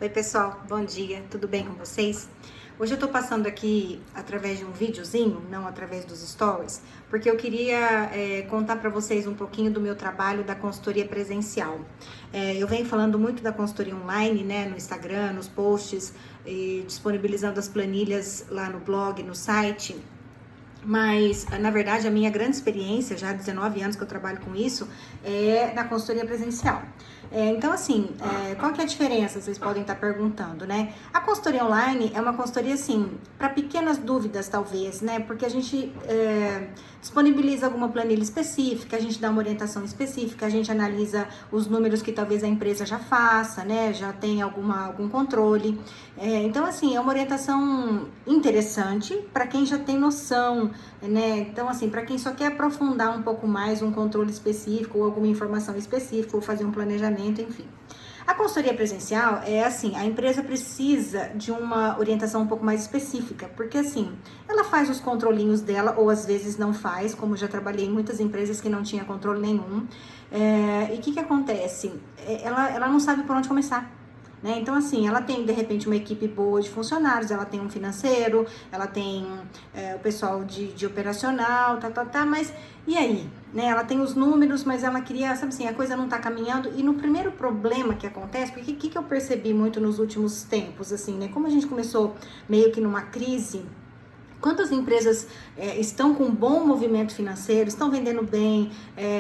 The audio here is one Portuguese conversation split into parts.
Oi pessoal, bom dia, tudo bem com vocês? Hoje eu tô passando aqui através de um videozinho, não através dos stories, porque eu queria contar para vocês um pouquinho do meu trabalho da consultoria presencial. Eu venho falando muito da consultoria online, né, no Instagram, nos posts, e disponibilizando as planilhas lá no blog, no site. Mas, na verdade, a minha grande experiência, já há 19 anos que eu trabalho com isso, é na consultoria presencial. Então, assim, qual que é a diferença? Vocês podem estar perguntando, né? A consultoria online é uma consultoria, assim, para pequenas dúvidas, talvez, né? Porque a gente disponibiliza alguma planilha específica, a gente dá uma orientação específica, a gente analisa os números que talvez a empresa já faça, né? Já tem algum controle. Então, assim, é uma orientação interessante para quem já tem noção, né? Então, assim, para quem só quer aprofundar um pouco mais um controle específico ou alguma informação específica ou fazer um planejamento, enfim. A consultoria presencial é assim, a empresa precisa de uma orientação um pouco mais específica, porque assim, ela faz os controlinhos dela, ou às vezes não faz, como já trabalhei em muitas empresas que não tinha controle nenhum. E o que acontece? Ela não sabe por onde começar. Né? Então, assim, ela tem, de repente, uma equipe boa de funcionários, ela tem um financeiro, ela tem o pessoal de operacional, mas e aí? Né? Ela tem os números, mas ela queria, sabe assim, a coisa não tá caminhando. E no primeiro problema que acontece, porque o que eu percebi muito nos últimos tempos, assim, né? Como a gente começou meio que numa crise, quantas empresas estão com bom movimento financeiro, estão vendendo bem,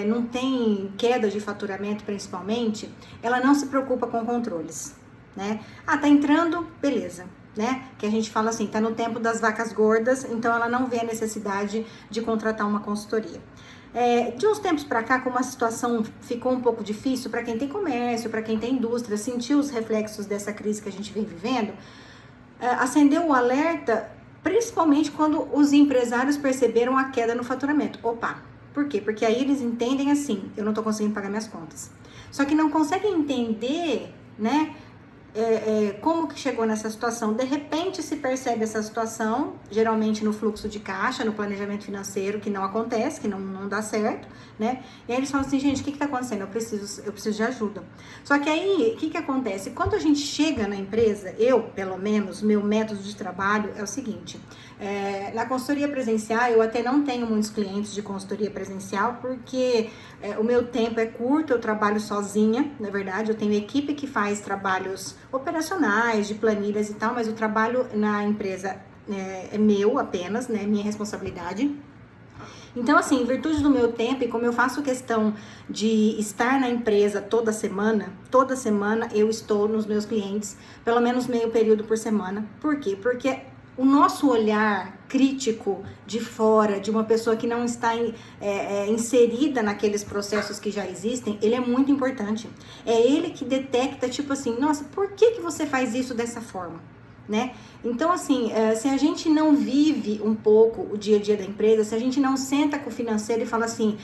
não tem queda de faturamento principalmente, ela não se preocupa com controles, né? Tá entrando, beleza, né? Que a gente fala assim, tá no tempo das vacas gordas, então ela não vê a necessidade de contratar uma consultoria. De uns tempos para cá, como a situação ficou um pouco difícil para quem tem comércio, para quem tem indústria, sentiu os reflexos dessa crise que a gente vem vivendo, acendeu o alerta, principalmente quando os empresários perceberam a queda no faturamento. Opa, por quê? Porque aí eles entendem assim, eu não tô conseguindo pagar minhas contas. Só que não conseguem entender, né, como que chegou nessa situação. De repente se percebe essa situação, geralmente no fluxo de caixa, no planejamento financeiro, que não acontece, que não dá certo, né? E aí eles falam assim, gente, o que tá acontecendo? Eu preciso de ajuda. Só que aí, o que acontece? Quando a gente chega na empresa, eu, pelo menos, meu método de trabalho é o seguinte, na consultoria presencial, eu até não tenho muitos clientes de consultoria presencial, porque o meu tempo é curto, eu trabalho sozinha, na verdade, eu tenho equipe que faz trabalhos operacionais, de planilhas e tal, mas o trabalho na empresa é meu apenas, né, minha responsabilidade. Então, assim, em virtude do meu tempo e como eu faço questão de estar na empresa toda semana eu estou nos meus clientes, pelo menos meio período por semana. Por quê? Porque o nosso olhar crítico de fora, de uma pessoa que não está inserida naqueles processos que já existem, ele é muito importante. É ele que detecta, tipo assim, nossa, por que você faz isso dessa forma? Né? Então, assim, se a gente não vive um pouco o dia a dia da empresa, se a gente não senta com o financeiro e fala assim,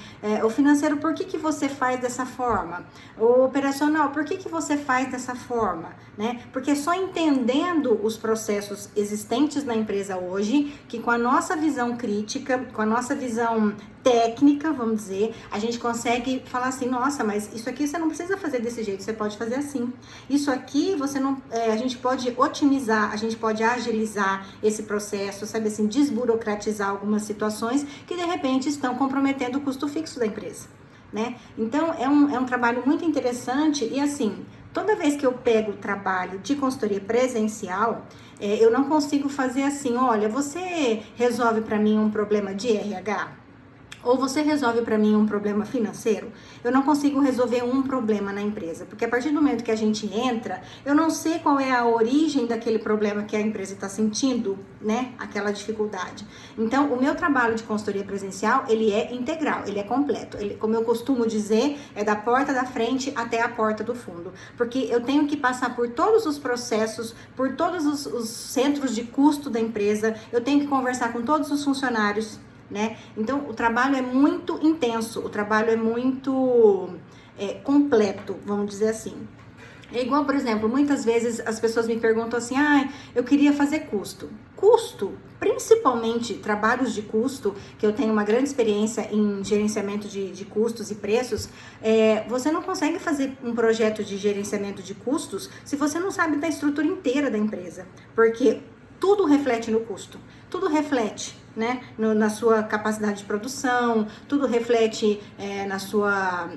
o financeiro, por que você faz dessa forma? O operacional, por que você faz dessa forma? Né? Porque só entendendo os processos existentes na empresa hoje, que com a nossa visão crítica, com a nossa visão técnica, vamos dizer, a gente consegue falar assim, nossa, mas isso aqui você não precisa fazer desse jeito, você pode fazer assim. Isso aqui você não, a gente pode otimizar, a gente pode agilizar esse processo, sabe assim, desburocratizar algumas situações que de repente estão comprometendo o custo fixo da empresa, né? Então é um trabalho muito interessante e assim, toda vez que eu pego o trabalho de consultoria presencial, eu não consigo fazer assim, olha, você resolve para mim um problema de RH? Ou você resolve para mim um problema financeiro? Eu não consigo resolver um problema na empresa, porque a partir do momento que a gente entra, eu não sei qual é a origem daquele problema que a empresa está sentindo, né? Aquela dificuldade. Então, o meu trabalho de consultoria presencial, ele é integral, ele é completo. Ele, como eu costumo dizer, é da porta da frente até a porta do fundo. Porque eu tenho que passar por todos os processos, por todos os centros de custo da empresa, eu tenho que conversar com todos os funcionários, né? Então, o trabalho é muito intenso, o trabalho é muito completo, vamos dizer assim. É igual, por exemplo, muitas vezes as pessoas me perguntam assim, eu queria fazer custo. Custo, principalmente trabalhos de custo, que eu tenho uma grande experiência em gerenciamento de custos e preços, você não consegue fazer um projeto de gerenciamento de custos se você não sabe da estrutura inteira da empresa, porque tudo reflete no custo, tudo reflete, né, na sua capacidade de produção, tudo reflete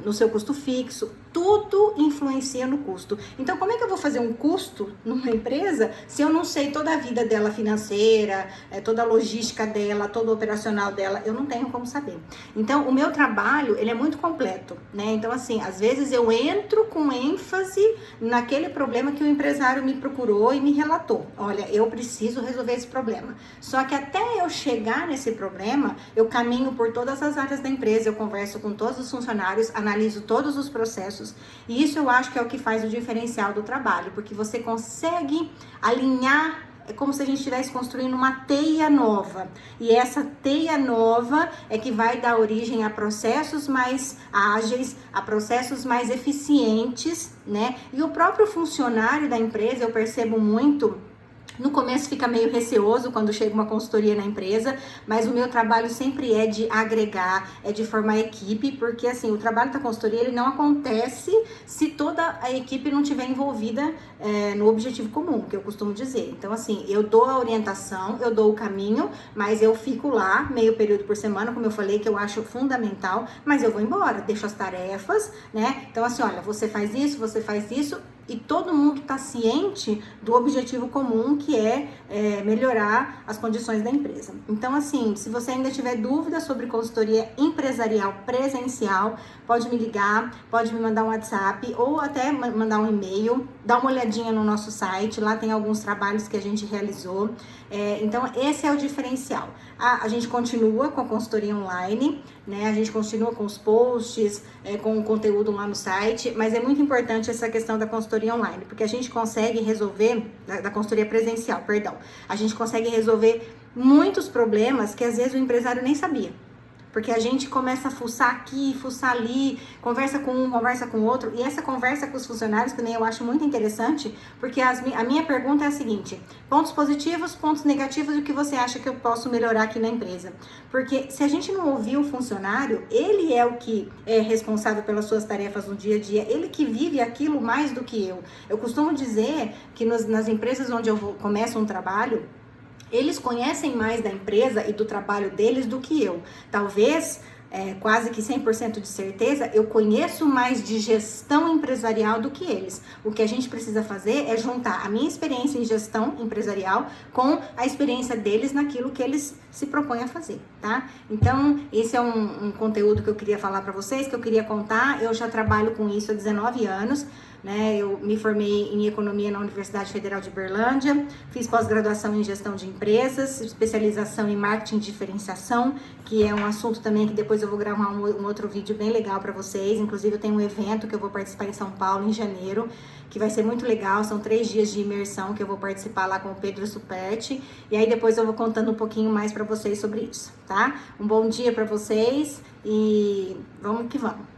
no seu custo fixo, tudo influencia no custo. Então, como é que eu vou fazer um custo numa empresa se eu não sei toda a vida dela financeira, toda a logística dela, todo o operacional dela? Eu não tenho como saber. Então, o meu trabalho, ele é muito completo, né? Então, assim, às vezes eu entro com ênfase naquele problema que o empresário me procurou e me relatou. Olha, eu preciso resolver esse problema. Só que até eu chegar nesse problema, eu caminho por todas as áreas da empresa, eu converso com todos os funcionários, analiso todos os processos, e isso eu acho que é o que faz o diferencial do trabalho, porque você consegue alinhar. É como se a gente estivesse construindo uma teia nova. E essa teia nova é que vai dar origem a processos mais ágeis, a processos mais eficientes, né? E o próprio funcionário da empresa, eu percebo muito. No começo fica meio receoso quando chega uma consultoria na empresa, mas o meu trabalho sempre é de agregar, é de formar equipe, porque assim, o trabalho da consultoria ele não acontece se toda a equipe não estiver envolvida no objetivo comum, que eu costumo dizer. Então assim, eu dou a orientação, eu dou o caminho, mas eu fico lá meio período por semana, como eu falei, que eu acho fundamental, mas eu vou embora, deixo as tarefas, né? Então assim, olha, você faz isso, e todo mundo está ciente do objetivo comum, que é melhorar as condições da empresa. Então, assim, se você ainda tiver dúvidas sobre consultoria empresarial presencial, pode me ligar, pode me mandar um WhatsApp ou até mandar um e-mail, dá uma olhadinha no nosso site, lá tem alguns trabalhos que a gente realizou. Então, esse é o diferencial. A gente continua com a consultoria online, né? A gente continua com os posts, com o conteúdo lá no site, mas é muito importante essa questão da consultoria online, porque a gente consegue resolver, da consultoria presencial, perdão, a gente consegue resolver muitos problemas que às vezes o empresário nem sabia. Porque a gente começa a fuçar aqui, fuçar ali, conversa com um, conversa com o outro. E essa conversa com os funcionários também eu acho muito interessante, porque a minha pergunta é a seguinte: pontos positivos, pontos negativos e o que você acha que eu posso melhorar aqui na empresa? Porque se a gente não ouvir o funcionário, ele é o que é responsável pelas suas tarefas no dia a dia, ele que vive aquilo mais do que eu. Eu costumo dizer que nas empresas onde eu começo um trabalho, eles conhecem mais da empresa e do trabalho deles do que eu. Talvez, quase que 100% de certeza, eu conheço mais de gestão empresarial do que eles. O que a gente precisa fazer é juntar a minha experiência em gestão empresarial com a experiência deles naquilo que eles se propõem a fazer, tá? Então, esse é um conteúdo que eu queria falar para vocês, que eu queria contar. Eu já trabalho com isso há 19 anos. Né, eu me formei em economia na Universidade Federal de Berlândia, fiz pós-graduação em gestão de empresas, especialização em marketing de diferenciação, que é um assunto também que depois eu vou gravar um outro vídeo bem legal para vocês. Inclusive eu tenho um evento que eu vou participar em São Paulo em janeiro, que vai ser muito legal, são 3 dias de imersão que eu vou participar lá com o Pedro Superti, e aí depois eu vou contando um pouquinho mais para vocês sobre isso, tá? Um bom dia para vocês e vamos que vamos!